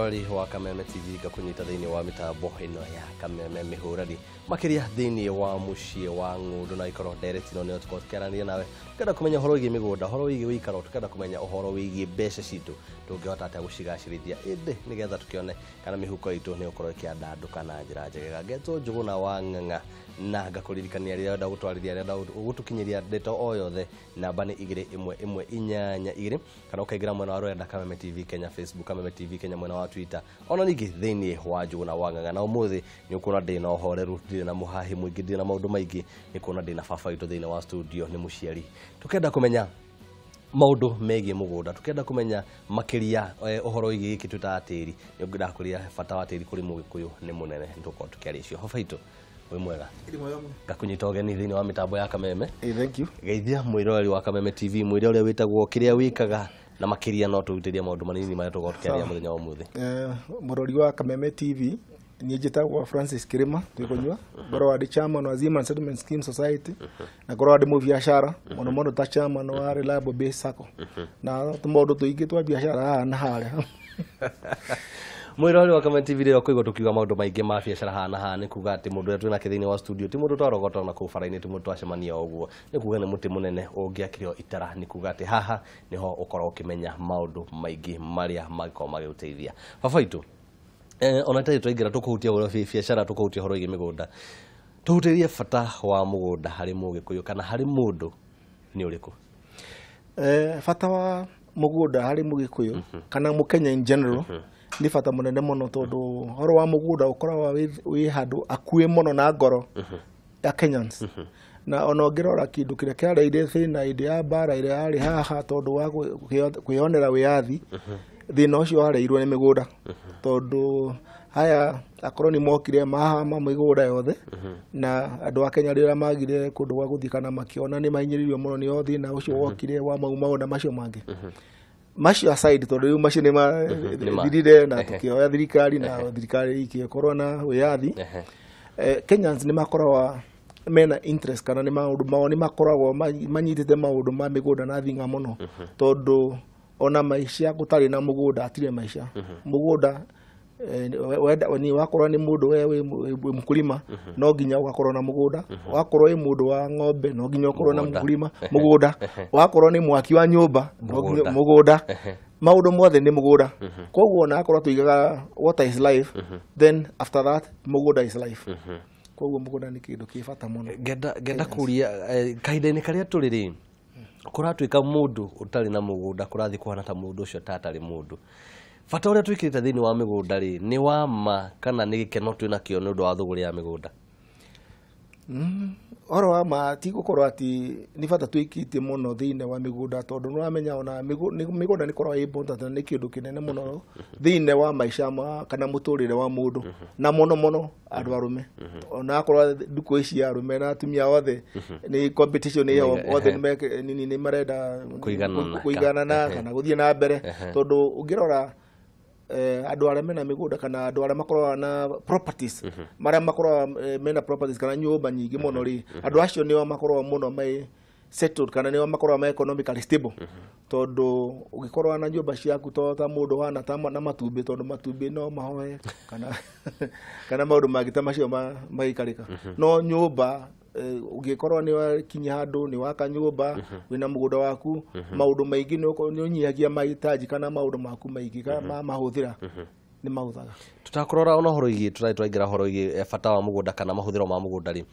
mwirori wa Kameme TV gakunyita thiini wa mitambo ino ya Kameme mihurari makiria thiini wa mucie wa Ngundu na Uikaro direct no ne tukokerania nawe tukenda kumenya horo wigi migunda horo wigi Uikaro tukenda kumenya uhoro wigi mbeca citu tungihota ata gucigacirithia indi nigetha tukione kana mihuko itu ni ukorwo ikiandanduka na njira njega geto njuguna wa ng'ang'a na ngakuririkania ria nda gutwarithia ria nda gutukinyiria ndeto o yothe namba ni 211 kana ukaingira mwena wa rwenda Kameme TV Kenya Facebook Kameme TV Kenya mwena wa Twitter ona ningi thiini wa njuguna wa ng'ang'a na umuthi ni ukuna ndina uhoreru ndina na muhahi mwingi ndina maundu maingi ni kuna ndina baba itu thiini wa studio ni muciari tukenda kumenya maundu megie mugunda tukenda kumenya makiria uhoro wigi giki tutatiri ni ngida kuria bata wa tiri kuri mugikuyu ni munene nduko tukiari cio hofa itu we mwega gakunyita ogeni thiini wa mitambo ya Kameme thank you geithia mwirori wa Kameme TV mwirori witagwo kiria wikaga na makiria no tuutiria maundu manini mara tuko tukiaria muthenya wa muthi mwirori wa Kameme TV ni njitagwo Francis Kirima twikunywa ngoro wa chairman wa Zima Settlement Scheme Society na ngoro wa mu biashara mono ta chairman wa Reliable Base Sacco na tumodo tuingi twa biashara na hare mwirori wa Kameme TV rero kuigo tukiuga maundu maingi ma biashara hana ni kuga ati mundu wetu na kithiini wa studio ti mundu twarogota na ku faraini ti mundu twacemania uguo ni kuga ni muti munene ungiakirio itara ni kuga ati haha niho ukorwo ukimenya maundu maingi maria magiko magiguteithia baba itu ona tayari twaingira tukuhutia horo biashara tukuhutia horo igi migunda tuhutirie bata wa mugunda hari mugikuyu kana hari mundu ni uriku bata wa mugunda hari mugikuyu kana mukenya in general ni bata munene muno tondu horo wa mugunda ukoragwa wi handu akue muno na ngoro ya Kenyans na ona ngirora kindu kiria kiareire thina indi ya bara ire ari haha tondu wa kwionera wiathi thina ucio areirwo ni migunda tondu haya akoroni mokire mahama migunda yothe na andu a Kenya rira magire kundu gwa guthikana makiona ni mainyirirwe muno ni thina ucio wokire wa mauna macio mangi macio aside tondu macio ni thirire na tukioya thirikari na thirikari ikikorwo na wiathi Kenyans ni makorwa mena interest kana ni maundu mao ni makoragwo manyitite maundu ma migunda na thinga muno tondu ona maisha gutari na mugunda atire maisha mugunda ni wakorwo ni mundu we mkulima no ginya ugakorwo na mugunda wakorwo ni mundu wa ng'ombe no ginya ukorwo na mkulima mugunda wakorwo ni mwaki wa nyumba no ginya mugunda maundu mothe ni mugunda koguo na akorwo tuigaga what is life then after that mugunda is life koguo mugunda ni kindu kibata muno genda kuria kahinda-ini karia turiri kuratuika mundu utari na mugunda kurathi kuhana ta mundu ucio tatari mundu bata uria twikirite thiini wa migunda ri ni wa ma kana ni gikeno twina kio ni undu wa thuguri ya migunda oro wa ma ti gukorwo ati ni bata twikite muno thiini wa migunda tondu no amenya ona migunda ni korwo important ni kindu kinene muno thiini wa maisha ma kana muturire wa mundu na muno andu arume ona akorwo nduko ici arume na atumia othe ni competition iyo othe ni marenda kuiganana kana guthie na mbere tondu ungirora andu aria mena migunda kana andu aria makorwa na properties maria makorwa mena properties kana nyumba nyingi muno ri andu acio nio makorwa muno mai settled kana nio makorwa mai economically stable tondu ugikorwa na nyumba ciaku ta mundu wana ta na matumbi tondu matumbi no mahoe kana maundu magita macio magikarika no nyumba ugikorwa ni wakinya handu ni waka nyumba wina mugunda waku maundu maingi ni unyihagia mahitaji kana maundu maku maingi kana mahuthira ni mahuthaga tutakorora ona horo igi turaitwaingira horo igi bata wa mugunda kana mahuthiro ma mugunda ri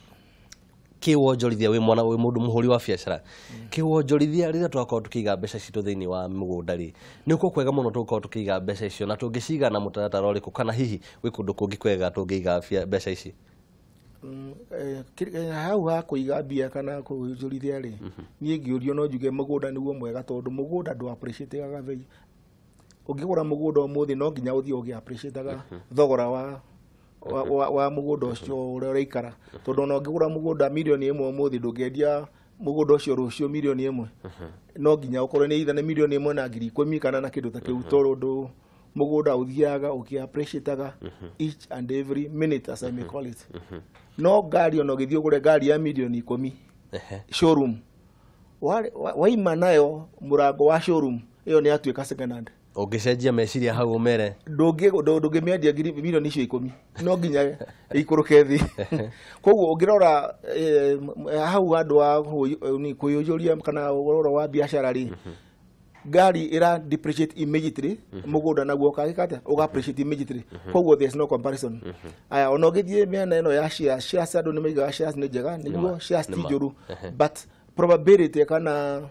kiwonjorithia we mwana we mundu muhuri wa biashara kiwonjorithia rira twakorwo tukiiga mbeca citu thiini wa mugunda ri ni uko kwega muno tukorwo tukiiga mbeca icio na tungiciga na mutaratara uriku kana hihi wi kundu kungi kwega tungiiga mbeca ici hau ha kuiga bia kana kujurithia ri nie ngiurio no njuge mugunda niguo mwega tondu mugunda ndu appreciate ga bei ungigura mugunda umuthi no nginya uthie ugi appreciate ga thogora wa mugunda ucio uria uraikara tondu no ngigura mugunda milioni 1 umuthi ndungendia mugunda ucio rucio milioni 1 no nginya ukorwo ni itha ni milioni 1 na ngiri 10 kana na kindu ta kiu tondu mugunda uthiaga uki appreciate ga each and every minute as I may call it no gari ono githio gure gari ya milioni 10 showroom waima nayo murango wa showroom iyo ni atuika second hand Ũngĩcenjia meciria hau umere. Ndũngĩmĩendia milioni icio 10. No nginya ikũrũke thĩ. Koguo ũngĩrora hau andũ a kũiyũria kana ũrora wa biacara rĩ. Gari ira depreciate immediately, mũgũnda naguo ũkagĩkata ũga-appreciate immediately. Koguo there's no comparison. Aya ona ũgĩthiĩ mĩena ĩno ya shares andũ nĩmaigaga shares nĩ njega, nĩguo shares ti njũru. But probability kana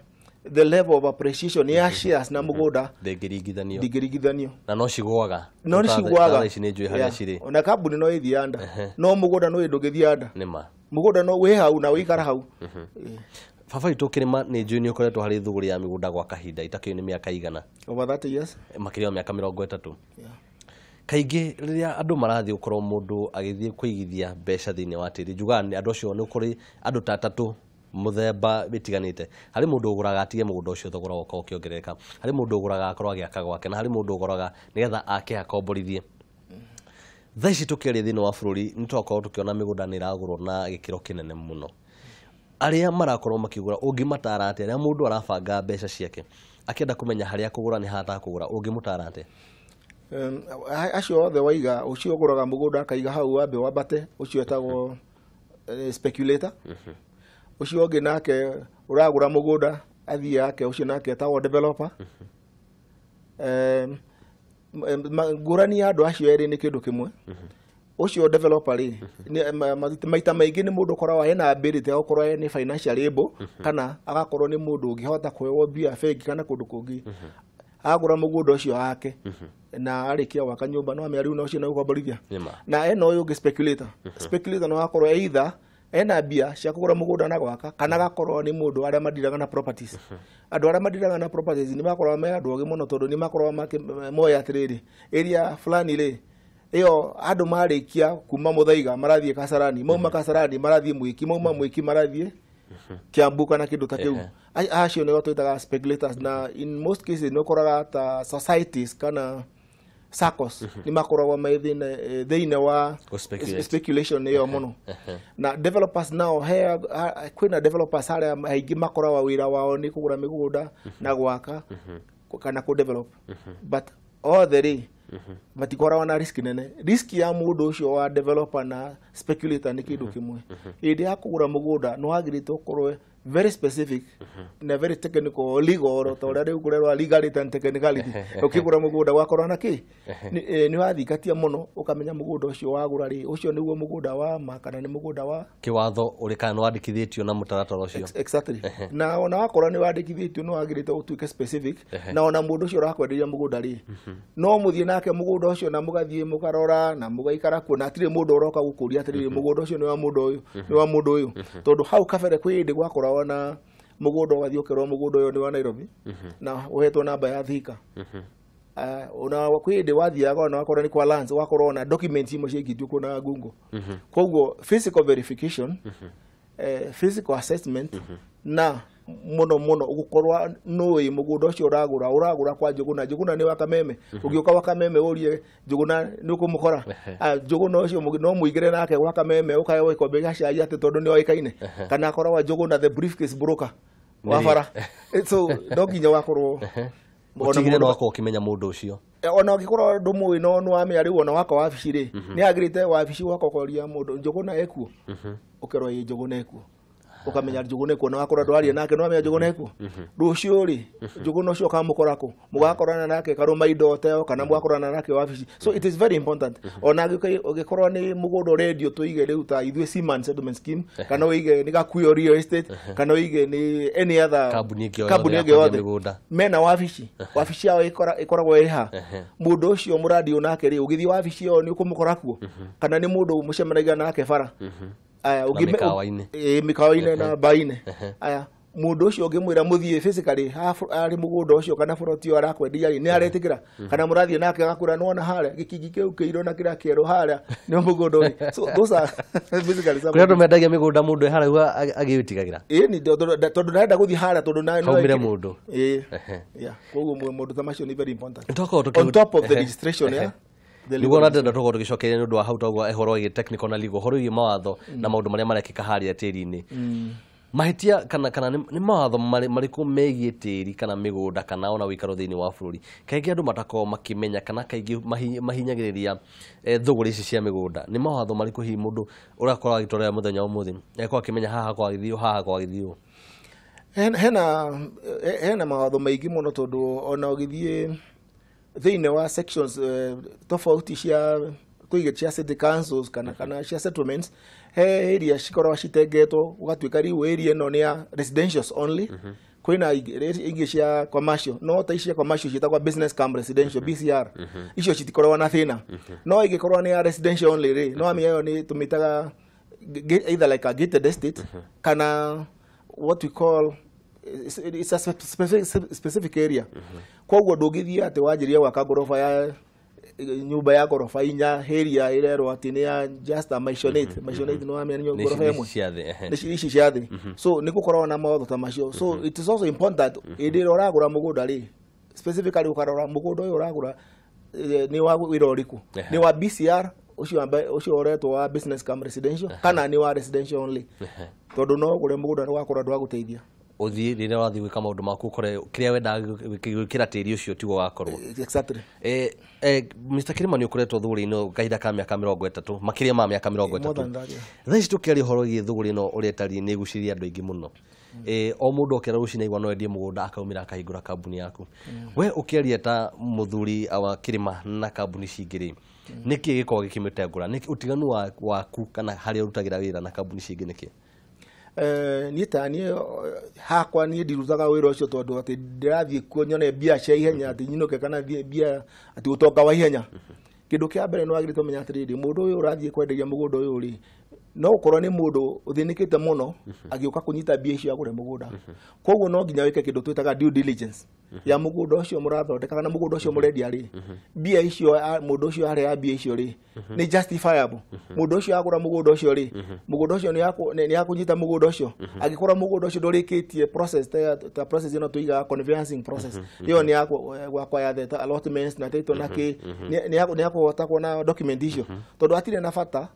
the level of appreciation ya shares na mũgũnda ndĩngĩringithanio. Na no cigwaga. No cigwaga. Ici nĩ njũĩ harĩa cirĩ. Ona kambuni no ĩthiĩ anda. No mũgũnda no ndũngĩthiĩ anda. Nĩma. Mũgũnda no wĩ hau na wĩikara hau. Baba witũ kĩrĩma nĩ njũĩ nĩ ũkoretwo harĩ thũgũrĩ ya mĩgũnda gwa kahinda itakĩũĩ nĩ mĩaka igana. Over 30 years. Makĩria mĩaka 30. Kaingĩ rĩrĩa andũ marathiĩ gũkorwo mũndũ agĩthiĩ kũigithia mbeca thĩinĩ wa tĩri, njugaga nĩ andũ acio nĩ kũrĩ andũ ta atatũ mũthemba bĩtiganĩte. Harĩ mũndũ ũgũraga atige mũgũnda ũcio thogora ũkorwo ũkĩongerereka. Harĩ mũndũ ũgũraga akorwo agĩaka gwake, na harĩ mũndũ ũgũraga nĩgetha ake akomborithie. Thaa ici tũkĩaria thĩinĩ wa bũrũri nĩ twakorwo tũkĩona mĩgũnda nĩ ĩragũrwo na gĩkĩro kĩnene mũno. Arĩa marakorwo makĩgũra ũngĩmatara atĩa, rĩrĩa mũndũ arabanga mbeca ciake akĩenda kũmenya harĩa kũgũra nĩ hata kũgũra, ũngĩmũtara atĩa? Acio othe waiga ũcio ũgũraga mũgũnda akaiga hau wambe wambate, ũcio etagwo speculator. Ũcio ũngĩ nake ũragũra mũgũnda athiĩ yake, ũcio nake etagwo developer. Ngũrani ya andũ acio erĩ nĩ kĩndũ kĩmwe. Ucio developer rĩ maita maingĩ nĩ mũndũ ũkoragwo hena ability ya gũkorwo nĩ financial able kana agakorwo nĩ mũndũ ũngĩhota kuoywo mbia bengi kana kũndũ kũngĩ agũra mũgũnda ũcio wake na arĩkia gwaka nyũmba no amenya rĩu na ũcio no gũkomborithia. Na eno ũyũ ũngĩ speculator no akorwo either ena mbia cia kũgũra mũgũnda na gwaka kana agakorwo nĩ mũndũ arĩa mandiraga na properties. Andũ arĩa mandiraga na properties nĩ makoragwo me andũ ũgĩ mũno tondũ nĩ makoragwo moya atĩrĩrĩ area fulani rĩ iyo andũ marĩkia kuma Muthaiga marathiĩ Kasarani, mauma Kasarani marathiĩ Mwiki, mauma Mwiki marathiĩ Kiambu kana kĩndũ ta kĩu. Acio nĩo twĩtaga speculators, na in most cases nĩ ũkoraga ta societies kana SACCOs nĩ makoragwo thĩinĩ wa speculation ĩyo mũno. Na developers nao kwĩna developers arĩa aingĩ makoragwo wĩra wao nĩ kũgũra mĩgũnda na gwaka kana kũ-develop. But all the day matikoragwo na risk nene. Risk ya mũndũ ũcio wa developer na speculator nĩ kĩndũ kĩmwe. Hĩndĩ ya kũgũra mũgũnda no wagĩrĩirwo ũkorwo very specific na very technical legal to rĩu kũrerwa legality and technicality. Ũkĩgũra mũgũnda wakorwo na kĩ nĩ wathikatia mũno ũkamenya mũgũnda ũcio wagũra rĩ ũcio nĩguo mũgũnda wa ma kana nĩ mũgũnda wa kĩwatho ũrĩ kana wandĩkithĩtio na mũtaratara ũcio. Exactly. Na ona wakorwo nĩ wandĩkithĩtio no wagĩrĩirwo ũtuĩke specific na ona mũndũ ũcio ũrakwenderia mũgũnda rĩ no mũthiĩ nake mũgũnda ũcio na mũgathiĩ mũkarora na mũgaikara kuo na atirĩ mũndũ ũroka gũkũria atĩrĩrĩ mũgũnda ũcio nĩ wa mũndũ ũyũ tondũ hau kabere kwĩ hĩndĩ gwakoragwo na mũgũnda ũgathiĩ ũkerwo mũgũnda ũyũ nĩ wa Nairobi na ũhetwo namba ya Thika. Ona kwĩ hĩndĩ wathiaga ona wakorwo nĩ kwa lands wakorwo na documents imwe ciaingĩtio kuo na ngungo. Koguo physical verification, physical assessment na muno ũgũkorwo nũĩ mũgũnda ũcio ũragũra kwa Njũgũna nĩ wa Kameme. Ũgĩũka wa Kameme ũrie Njũgũna nĩ ũkũmũkora. Njũgũna ũcio no mũigĩre nake wa Kameme ũkaheyo ikombe gĩa cai atĩ tondũ nĩ oĩkaine kana akoragwo Njũgũna the briefcase broker wa bara. So no nginya wakorwo ũtigire no wakorwo ũkĩmenya mũndũ ũcio. Ona ũngĩkorwo ndũmũĩ no nĩwamenya rĩu ona waka wabici rĩ nĩ agĩrĩte wabici wakokoria mũndũ Njũgũna ekuo ũkerwo ĩ Njũgũna ekuo ukamenya Njũgũna ekuo na wakorwo ndwaria nake no amenya Njũgũna ekuo rũciũ rĩ Njũgũna ũcio ũkamũkorako mũgakorana nake karũma indo teo kana mũgakorana nake wabici. So it is very important. Ona ũngĩkorwo nĩ mũgũnda ũrendio tũige rĩu ta ithuĩ Seaman Settlement Scheme kana ũige nĩ Gakuyo Real Estate kana ũige nĩ any other kambuni ĩngĩ yothe mena wabici yao ĩkoragwo ĩha mũndũ ũcio mũradi onake rĩ ũgĩthiĩ wabici ĩyo nĩ ũkũmũkorakuo kana nĩ mũndũ mũcemanagia nake bara mĩkawa-inĩ na mba-inĩ. Aya mũndũ ũcio ũngĩmwĩra mũthiĩ physically harĩ mũgũnda ũcio kana buroti ũyũ arakwendia rĩ nĩ aretĩkĩra kana mũrathiĩ nake agakũra nĩwona harĩa gĩkingi kĩu kĩirũ na kĩrĩa kĩerũ harĩa nĩ mũgũnda ũyũ. So those are physically kũrĩa andũ mendagia mĩgũnda mũndũ harĩa agĩĩtigagĩra ĩni tondũ ndarenda gũthiĩ harĩa tondũ haumire mũndũ. Koguo mũndũ ta macio nĩ very important on top of the registration. Nĩguo na ndenda tũkorwo tũgĩcokeria nĩ ũndũ wa hau twaguo ũhoro wĩgiĩ technical na legal ũhoro wĩgiĩ mawatho na maũndũ marĩa marekĩka harĩa tĩri-inĩ. mahitia kana ni mawatho mariku megie tiri kana migunda kana ona Uikaro thiini wa bururi kaingĩ andũ matakoo makimenya kana kaingĩ mahinyagĩrĩria thũgũrĩ ici cia migunda ni mawatho mariku hi mundu urakorwo agitwarĩra muthenya ũmũthĩ eko akimenya haha kwa githio hena mawatho maingĩ mũno tondu ona ũgithie thiini wa sections tofauti cia kuiga cia city councils kana cia settlements he area cikorwo citengetwo ugatuika riu area ino ni ya residentials only kwina ingi cia commercial no ta cia commercial ciitagwa business camp residential BCR icio citikorwo na thina no igikorwo ni ya residential only ri no amiyo ni tumitaga either like a gated estate kana what we call it's a specific area kwa ndugithia ati wanjiria gwaka gorofa ya nyumba ya gorofa inya area irerwo ati ni ya just a maisonate no amenya ni gorofa imwe ici ciathi so ni gukorwo na mawatho ta macio so it is also important that idira uragura mugunda ri specifically ukarora mugunda uyu uragura ni wa wira uriku ni wa BCR ucio oretwo wa business camp residential kana ni wa residential only tondu no gure mugunda wakora ndwaguteithia uthii rire wathi gwika maundu maku kore kiria wenda gwikira tiri ucio tigo wakorwo exactly Mr. Kirima ni ukuretwo thuguri-ino kahinda ka miaka 30 makiria ma miaka 30 thaici tukiri horo gi thuguri-ino uretari ni guciria andu aingi muno o mundu okera ruci na igwa no endie mugunda akaumira akahingura kambuni yaku we ukiaria ta muthuri awa Kirima na kambuni cingiri niki gikoo gikimitengura niki utiganu waku kana hari urutagira wira na kambuni cingi niki ni hakwa ni ndiruzaga wira ucio tondu ati ndirathie kuo nyone bia cia ihenya ati nyinuke kana bia ati utonga wa ihenya kindu kia mbere no agirito menya atiri mundu uyu urathie kwenderia mugunda uyu ri no ukorwo ni mundu uthinikite muno agiuka kunyita bia icio agure mugunda koguo no nginya wike kindu twitaga due diligence ya mugunda ucio murathondeka kana mugunda ucio murendia ri bia icio mundu ucio ari ya bia icio ri ni justifiable mundu ucio agura mugunda ucio ri mugunda ucio ni yakunyita mugunda ucio agikora mugunda ucio ndurikitie process ta process ino tuiga conveyancing process iyo ni yakwa ya the allotments na title naki ni yakuhota kuona document icio tondu atire na bata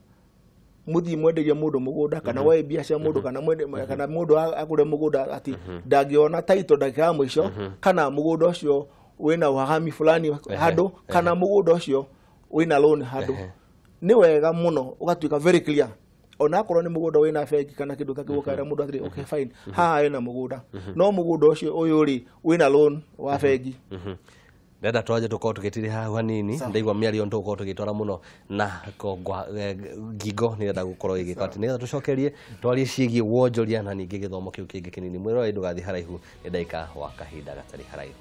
muthi mwenderia mundu mugunda kana we biacara mundu kana mundu agure mugunda ati ndagiona title ndagika mwisho kana mugunda ucio wina wahami fulani hado kana mugunda ucio wina loan hado ni wega muno ugatuika very clear ona akorwo ni mugunda wina fake kana kindu takigukara mundu atiri okay fine ha ina mugunda no mugunda ucio uyu ri wina loan wa fake Dada twaje tuko tukitiri haha hanini ndaigwa miario ntuko tugitwara muno na kongwa gigo ni nda gukorwo igika ati ni tucokerie twarie ciigi wonjoria na ningi githomo kiu kingi kinini mwiro ndugathi haraihu ni ndaika wa kahinda gatari haraihu